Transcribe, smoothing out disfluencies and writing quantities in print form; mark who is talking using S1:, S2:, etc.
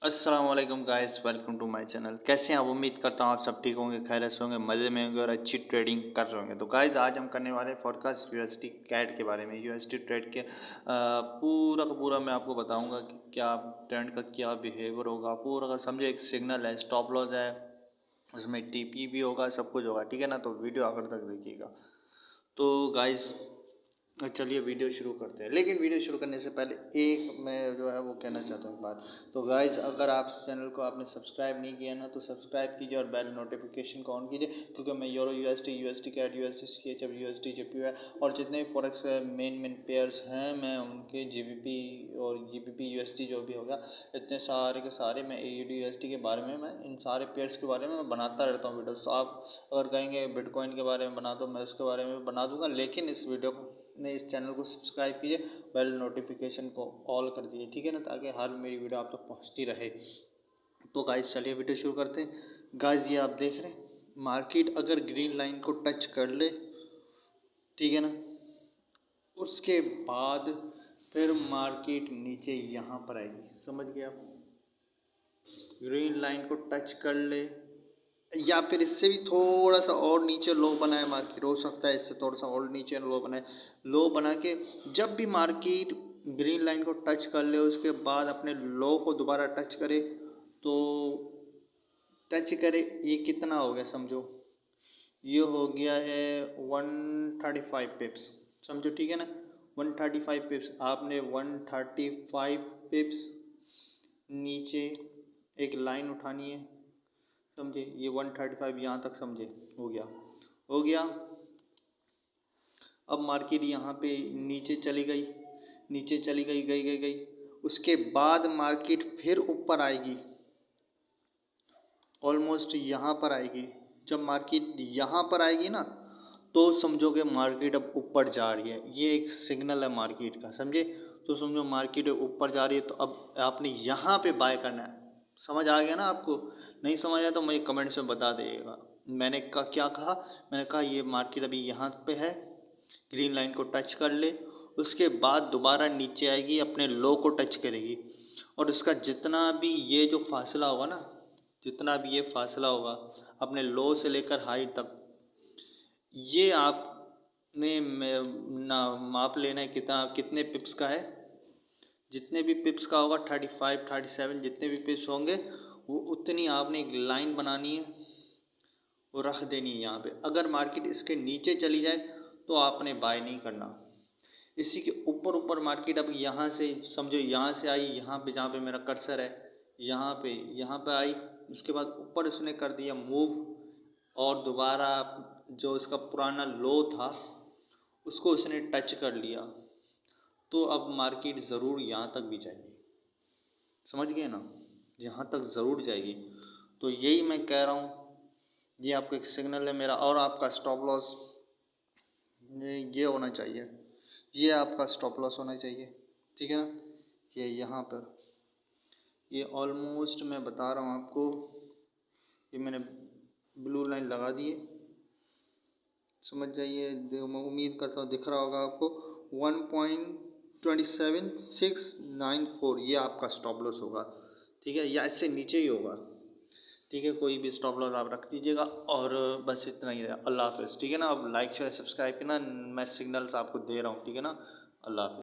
S1: अस्सलाम वालेकुम guys, welcome to my channel. कैसे हैं आप? उम्मीद करता हूँ आप सब ठीक होंगे, खैरियत से होंगे, मज़े में होंगे और अच्छी ट्रेडिंग कर रहे होंगे। तो गाइस आज हम करने वाले हैं फोरकास्ट यूएसडी कैट के बारे में। यूएसडी ट्रेड के पूरा का पूरा मैं आपको बताऊंगा कि क्या ट्रेंड का क्या बिहेवियर होगा। पूरा का समझो एक सिग्नल है, स्टॉप लॉस है, उसमें टीपी भी होगा, सब कुछ होगा, ठीक है ना। तो वीडियो आखिर तक देखिएगा। तो गाइस चलिए वीडियो शुरू करते हैं। लेकिन वीडियो शुरू करने से पहले एक मैं जो है वो कहना चाहता हूँ एक बात। तो गाइज अगर आप इस चैनल को आपने सब्सक्राइब नहीं किया ना तो सब्सक्राइब कीजिए और बेल नोटिफिकेशन को ऑन कीजिए, क्योंकि मैं euro USD, USD CAD, USD CHF, USD JPY और जितने भी फॉरेक्स मेन पेयर्स हैं मैं उनके जीबीपी और जीबीपी यूएसडी जो भी होगा, इतने सारे के सारे मैं एयूडी यूएसडी के बारे में, मैं इन सारे पेयर्स के बारे में मैं बनाता रहता हूँ वीडियो। तो आप अगर कहेंगे बिटकॉइन के बारे में बना दो, मैं उसके बारे में बना दूंगा, लेकिन इस वीडियो को ने इस चैनल को सब्सक्राइब कीजिए, बेल नोटिफिकेशन को ऑल कर दीजिए, ठीक है ना, ताकि हर मेरी वीडियो आप तक पहुंचती रहे। तो गाइस चलिए वीडियो शुरू करते हैं। गाइस ये आप देख रहे हैं, मार्केट अगर ग्रीन लाइन को टच कर ले, ठीक है ना, उसके बाद फिर मार्केट नीचे यहाँ पर आएगी, समझ गए आप। ग्रीन लाइन को टच कर ले या फिर इससे भी थोड़ा सा और नीचे लो बनाए मार्केट, हो सकता है इससे थोड़ा सा और नीचे लो बनाए। लो बना के जब भी मार्केट ग्रीन लाइन को टच कर ले उसके बाद अपने लो को दोबारा टच करे, तो टच करे, ये कितना हो गया समझो, ये हो गया है 135 पिप्स, समझो, ठीक है ना। 135 पिप्स, आपने 135 पिप्स नीचे एक लाइन उठानी है, समझे। ये 135 यहाँ तक, समझे, हो गया, हो गया। अब मार्केट यहाँ पे नीचे चली गई, नीचे चली गई, गई गई गई, उसके बाद मार्केट फिर ऊपर आएगी, ऑलमोस्ट यहाँ पर आएगी। जब मार्केट यहाँ पर आएगी ना तो समझोगे मार्केट अब ऊपर जा रही है, ये एक सिग्नल है मार्केट का, समझे। तो समझो मार्केट ऊपर जा रही है, तो अब आपने यहाँ पे बाय करना है। समझ आ गया ना आपको? नहीं समझ आया तो मुझे कमेंट्स में बता दीजिएगा। मैंने क्या कहा? मैंने कहा ये मार्केट अभी यहाँ पे है, ग्रीन लाइन को टच कर ले, उसके बाद दोबारा नीचे आएगी, अपने लो को टच करेगी, और उसका जितना भी ये जो फासला होगा ना, जितना भी ये फासला होगा अपने लो से लेकर हाई तक, ये आपने ना माप लेना है कितना, कितने पिप्स का है। जितने भी पिप्स का होगा 35 37 जितने भी पिप्स होंगे, वो उतनी आपने एक लाइन बनानी है, वो रख देनी है यहाँ पे। अगर मार्केट इसके नीचे चली जाए तो आपने बाय नहीं करना। इसी के ऊपर ऊपर मार्केट अब यहाँ से समझो, यहाँ से आई, यहाँ पे जहाँ पे मेरा कर्सर है, यहाँ पे आई, उसके बाद ऊपर उसने कर दिया मूव, और दोबारा जो इसका पुराना लो था उसको उसने टच कर लिया, तो अब मार्केट ज़रूर यहाँ तक भी जाएगी, समझ गए ना, यहाँ तक ज़रूर जाएगी। तो यही मैं कह रहा हूँ, ये आपको एक सिग्नल है मेरा। और आपका स्टॉप लॉस ये होना चाहिए, ये आपका स्टॉप लॉस होना चाहिए, ठीक है ना। ये यहाँ पर ये ऑलमोस्ट मैं बता रहा हूँ आपको, ये मैंने ब्लू लाइन लगा दी है, समझ जाइए। मैं उम्मीद करता हूँ दिख रहा होगा आपको। 1.27694 ये आपका स्टॉप लॉस होगा, ठीक है, या इससे नीचे ही होगा, ठीक है। कोई भी स्टॉप लॉस आप रख दीजिएगा, और बस इतना ही है। अल्लाह हाफ़िज़, ठीक है ना। अब लाइक शेयर सब्सक्राइब करना, मैं सिग्नल्स आपको दे रहा हूँ, ठीक है ना। अल्लाह हाफ़िज़।